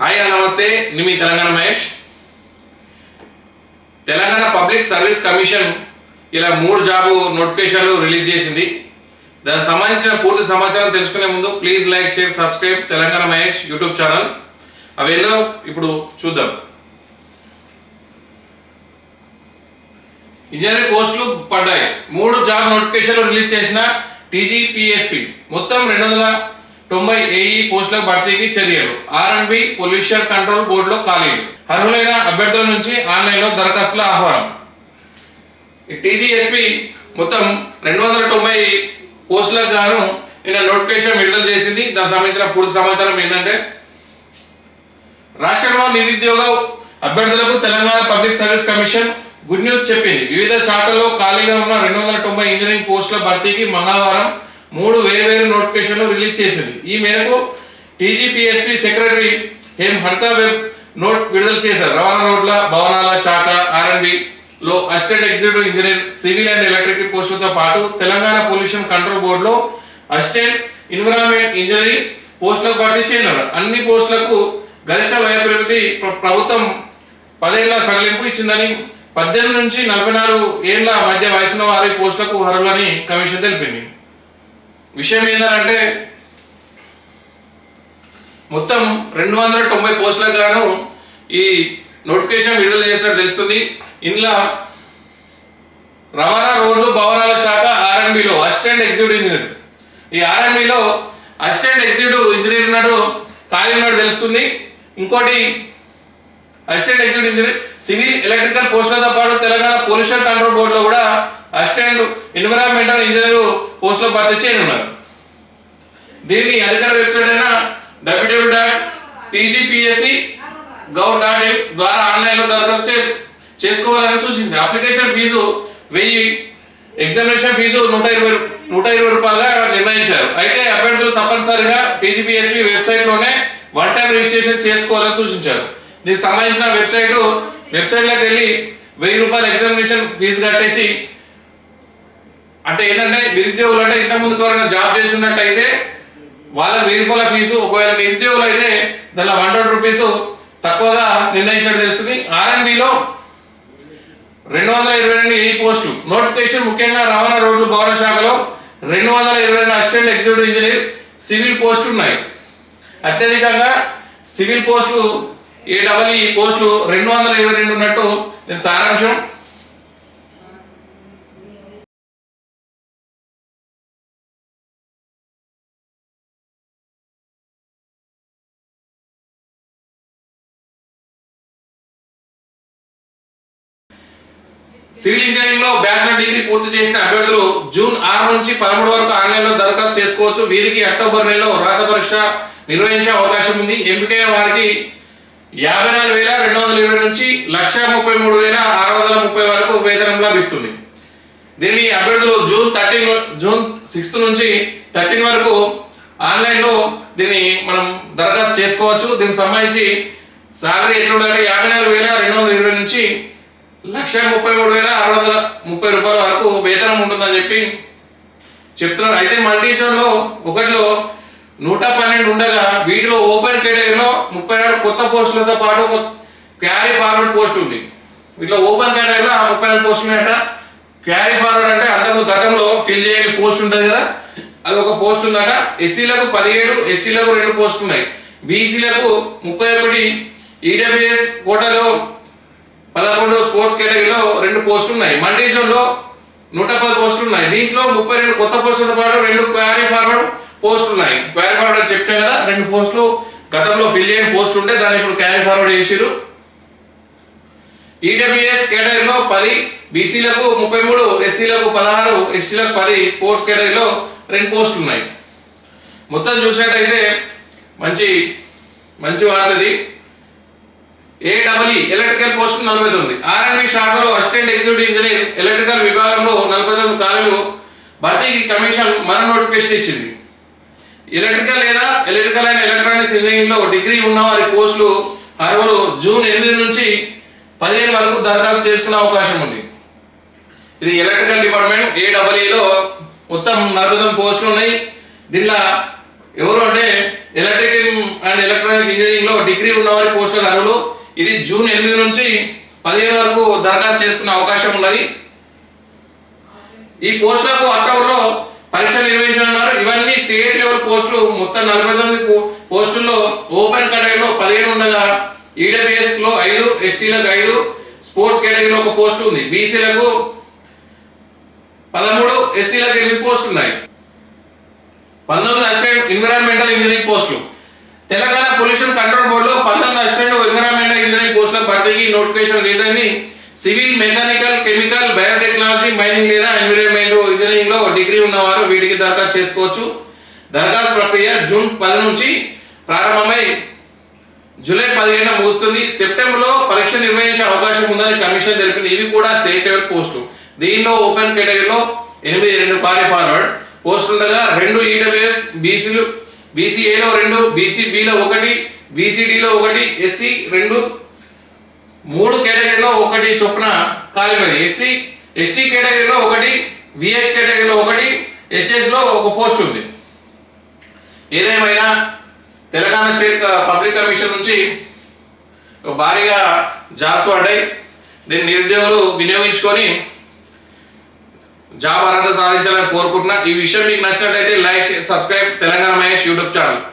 Hi నమస్తే నేను మీ Telangana Mahesh. Telangana public service commission ఇలా 3 జాబ్ నోటిఫికేషన్లు రిలీజ్ చేసింది. దానికి సంబంధించిన పూర్తి సమాచారం తెలుసుకునే ముందు please like, share, subscribe Telangana Mahesh YouTube channel. అవి ఏందో ఇప్పుడు చూద్దాం. ఇంజనీరింగ్ పోస్టులు పడ్డాయి. 3 జాబ్ నోటిఫికేషన్లు రిలీజ్ చేసిన టీజీపీఎస్పీ మొత్తం 290 ఏఈ పోస్టుల భర్తీకి చర్యలు. ఆర్ఎండ్బి పొల్యూషన్ కంట్రోల్ బోర్డులో ఖాళీలు. అర్హులైన అభ్యర్థుల నుంచి ఆన్లైన్లో దరఖాస్తుల ఆహ్వానం. టీజీఎస్పీ మొత్తం 290 పోస్టులకు గాను నిన్న నోటిఫికేషన్ విడుదల చేసింది. దానికి సంబంధించిన పూర్తి సమాచారం ఏంటంటే, రాష్ట్రంలో నిరుద్యోగ అభ్యర్థులకు Telangana public service commission good news చెప్పింది. వివిధ శాఖల్లో ఖాళీగా ఉన్న 290 ఇంజనీరింగ్ పోస్టుల భర్తీకి మంగళవారం 3 వేర్వేరు నోటిఫికేషన్లు రిలీజ్ చేసింది. ఈ మేరకు టీజీపీఎస్పీ సెక్రటరీ ఎం హర్తా వెబ్ నోట్ విడుదల చేశారు. రవాణా రోడ్ల భవనాల శాఖ ఆర్ఎండ్బి లో assistant executive engineer, civil and electrical పోస్టులతో పాటు తెలంగాణ పొల్యూషన్ కంట్రోల్ బోర్డులో అసిస్టెంట్ ఎన్విరాన్మెంట్ ఇంజనీరింగ్ పోస్టులకు భర్తీ చేయనున్నారు. అన్ని పోస్టులకు గరిష్ట వయోపరిమితి ప్రభుత్వం 10 ఏళ్ల సడలింపు ఇచ్చిందని, 18 నుంచి 44 ఏళ్ల మధ్య వయసున్న వారి పోస్టులకు అర్హులని కమిషన్ తెలిపింది. విషయం ఏంటంటే, మొత్తం 290 పోస్టులకు గాను ఈ నోటిఫికేషన్ విడుదల చేసినట్టు తెలుస్తుంది. ఇందులో రవాణా రోడ్లు భవనాల శాఖ ఆర్ఎండ్బిలో అసిస్టెంట్ ఎగ్జిక్యూటివ్ ఇంజనీర్, ఈ ఆర్ఎండ్బిలో అసిస్టెంట్ ఎగ్జిక్యూటివ్ ఇంజనీర్ ఉన్నట్టు ఖాళీ ఉన్నట్టు తెలుస్తుంది. ఇంకోటి assistant executive engineer, civil electrical పోస్టులతో పాటు తెలంగాణ పొల్యూషన్ కంట్రోల్ బోర్డులో కూడా అసిస్టెంట్ ఎన్విరాన్మెంటల్ ఇంజనీర్ పోస్టులో భర్తీ చేయనున్నారు. దీన్ని అధికార వెబ్సైట్ అయిన www.tgpsc.gov.in ద్వారా ఆన్లైన్లో దరఖాస్తు చేసుకోవాలని సూచించింది. అప్లికేషన్ ఫీజు 1000, ఎగ్జామినేషన్ ఫీజు 120 రూపాయలుగా నిర్ణయించారు. అయితే అభ్యర్థులు తప్పనిసరిగా టీజీపీఎస్పీ వెబ్సైట్లోనే వన్ టైం రిజిస్ట్రేషన్ చేసుకోవాలని సూచించారు. దీనికి సంబంధించిన వెబ్సైట్లోకి వెళ్ళి 1000 రూపాయలు ఎగ్జామినేషన్ ఫీజు కట్టేసి, అంటే ఏంటంటే నిరుద్యోగులు అంటే ఇంతకుముందు ఎవరైనా జాబ్ చేస్తున్నట్టయితే వాళ్ళకి 1000 రూపాయల ఫీజు, ఒకవేళ నిరుద్యోగులు అయితే దానిలో 100 రూపీస్ తక్కువగా నిర్ణయించడం తెలుస్తుంది. ఆర్ఎండ్బిలో 222 ఏఈ పోస్టులు నోటిఫికేషన్. ముఖ్యంగా రవాణా రోడ్లు భవన శాఖలో 222 అసిస్టెంట్ ఎగ్జిక్యూటివ్ ఇంజనీర్, సివిల్ పోస్టులు ఉన్నాయి. అత్యధికంగా సివిల్ పోస్టులు ఏఈ పోస్టులు 222 ఉన్నట్టు దీని సారాంశం. సివిల్ ఇంజనీరింగ్ లో బ్యాచిలర్ డిగ్రీ పూర్తి చేసిన అభ్యర్థులు జూన్ 6 నుంచి 13 వరకు ఆన్లైన్లో దరఖాస్తు చేసుకోవచ్చు. వీరికి అక్టోబర్ నెలలో రాత పరీక్ష నిర్వహించే అవకాశం ఉంది. ఎంపికైన వారికి 54,220 నుంచి 133,630 వరకు వేతనం లభిస్తుంది. దీన్ని అభ్యర్థులు జూన్ 6 నుంచి 13 వరకు ఆన్లైన్లో దీన్ని మనం దరఖాస్తు చేసుకోవచ్చు. దీనికి సంబంధించి సాలరీ ఎట్లుండాలి, 54,220 నుంచి 133,630 రూపాయల వరకు వేతనం ఉంటుందని చెప్పి చెప్తున్నారు. అయితే మల్టీజోన్లో ఒకటిలో 112 ఉండగా వీటిలో ఓపెన్ కేటగిరీలో 34 కొత్త పోస్టులతో పాటు క్యారీ ఫార్వర్డ్ పోస్ట్ ఉంది. వీటిలో ఓపెన్ కేటగిరీలో 34 పోస్టులు ఉన్నాయట. క్యారీ ఫార్వర్డ్ అంటే అందరూ గతంలో ఫిల్ చేయని పోస్ట్ ఉంటుంది కదా, అది ఒక పోస్ట్ ఉందట. ఎస్సీలకు 17, ఎస్టీలకు 2 పోస్టులు ఉన్నాయి. బీసీలకు 31, ఈడబ్ల్యూఎస్ కోటాలో 11, స్పోర్ట్స్ కేటగిరీలో 2 పోస్టులు ఉన్నాయి. మల్టీజోన్లో 110 పోస్టులు ఉన్నాయి. దీంట్లో 32 కొత్త పోస్టులతో పాటు 2 క్వారీ ఫార్వర్డ్ పోస్టులు ఉన్నాయి. క్వారీ ఫార్వర్డ్ అని చెప్పినా కదా, 2 పోస్టులు గతంలో ఫిల్ చేయని పోస్టులు ఉంటే దాన్ని ఇప్పుడు క్వారీ ఫార్వర్డ్ చేసిరు. ఈడబ్ల్యూఎస్ కేటగిరీలో 10, బీసీలకు 33, ఎస్సీలకు 16, ఎస్టీలకు 10, స్పోర్ట్స్ కేటగిరీలో 2 పోస్టులు ఉన్నాయి. మొత్తం చూసినట్టయితే మంచి వార్తది. AE electrical post 49. ఆర్ఎండ్బి శాఖలో అసిస్టెంట్ ఎగ్జిక్యూటివ్ ఇంజనీర్ ఎలక్ట్రికల్ విభాగంలో 49 ఖాళీలు భర్తీకి కమిషన్ మరో నోటిఫికేషన్ ఇచ్చింది. ఎలక్ట్రికల్ లేదా ఎలక్ట్రికల్ అండ్ ఎలక్ట్రానిక్ ఇంజనీరింగ్ లో డిగ్రీ ఉన్న వారి పోస్టులు అర్హులు జూన్ 8 నుంచి 15 వరకు దరఖాస్తు చేసుకునే అవకాశం ఉంది. ఇది ఎలక్ట్రికల్ డిపార్ట్మెంట్ ఏఈలో మొత్తం 49 పోస్టులు ఉన్నాయి. దీనిలో ఎవరు అంటే ఎలక్ట్రికల్ అండ్ ఎలక్ట్రానిక్ ఇంజనీరింగ్ లో డిగ్రీ ఉన్నవారి పోస్టులకు అర్హులు. ఇది జూన్ 8 నుంచి 15 వరకు దరఖాస్తు చేసుకునే అవకాశం ఉన్నది. ఈ పోస్టులకు అక్టోబర్లో పరీక్షలు నిర్వహించనున్నారు. ఇవన్నీ స్టేట్ లెవెల్ పోస్టులు. మొత్తం 49 పోస్టుల్లో ఓపెన్ కేటగిరీలో 15 ఉండగా ఈడబ్ల్యూఎస్ లో 5, ఎస్టీలకు 5, స్పోర్ట్స్ కేటగిరీలో ఒక పోస్ట్ ఉంది. బీసీలకు 13, ఎస్సీలకు 8 పోస్టులు ఉన్నాయి. 19 అసిస్టెంట్ ఎన్విరాన్మెంటల్ ఇంజనీరింగ్ పోస్టులు. తెలంగాణ పొల్యూషన్ కంట్రోల్ బోర్డులో 19 అసిస్టెంట్ ఎన్విరాన్మెంటల్ ఇంజనీరింగ్ పోస్టులకు భర్తీకి నోటిఫికేషన్ రిలీజ్ అయింది. Civil, mechanical, chemical, biotechnology, mining లేదా ఎన్విరాన్మెంట్ ఇంజనీరింగ్ లో డిగ్రీ ఉన్నవారు వీటికి దరఖాస్తు చేసుకోవచ్చు. దరఖాస్తు ప్రక్రియ జూన్ 10 నుంచి ప్రారంభమై జూలై 15 ముగుస్తుంది. సెప్టెంబర్లో పరీక్ష నిర్వహించే అవకాశం ఉందని కమిషన్ తెలిపింది. ఇవి కూడా స్టేట్ లెవెల్ పోస్టులు. దీనిలో ఓపెన్ కేటగిరీలో 8 క్వారీ ఫార్వర్డ్ పోస్టులు ఉండగా 2 ఈడబ్ల్యూఎస్, బీసీలు, బీసీఏలో 2, బీసీబీలో 1, బీసీడీలో 1, ఎస్సీ 2, 3 కేటగిరీలో 1 చొప్పున ఖాళీ. ఎస్టీ కేటగిరీలో 1, విహెచ్ కేటగిరీలో 1, హెచ్ఎస్లో 1 పోస్ట్ ఉంది. ఏదేమైనా తెలంగాణ స్టేట్ పబ్లిక్ కమిషన్ నుంచి భారీగా జాబ్స్ పడ్డాయి. దీన్ని నిరుద్యోగులు వినియోగించుకొని జాబ్ అర్హత సాధించాలని కోరుకుంటున్నా. ఈ విషయం మీకు నచ్చినట్లయితే like, subscribe Telangana Mahesh YouTube channel.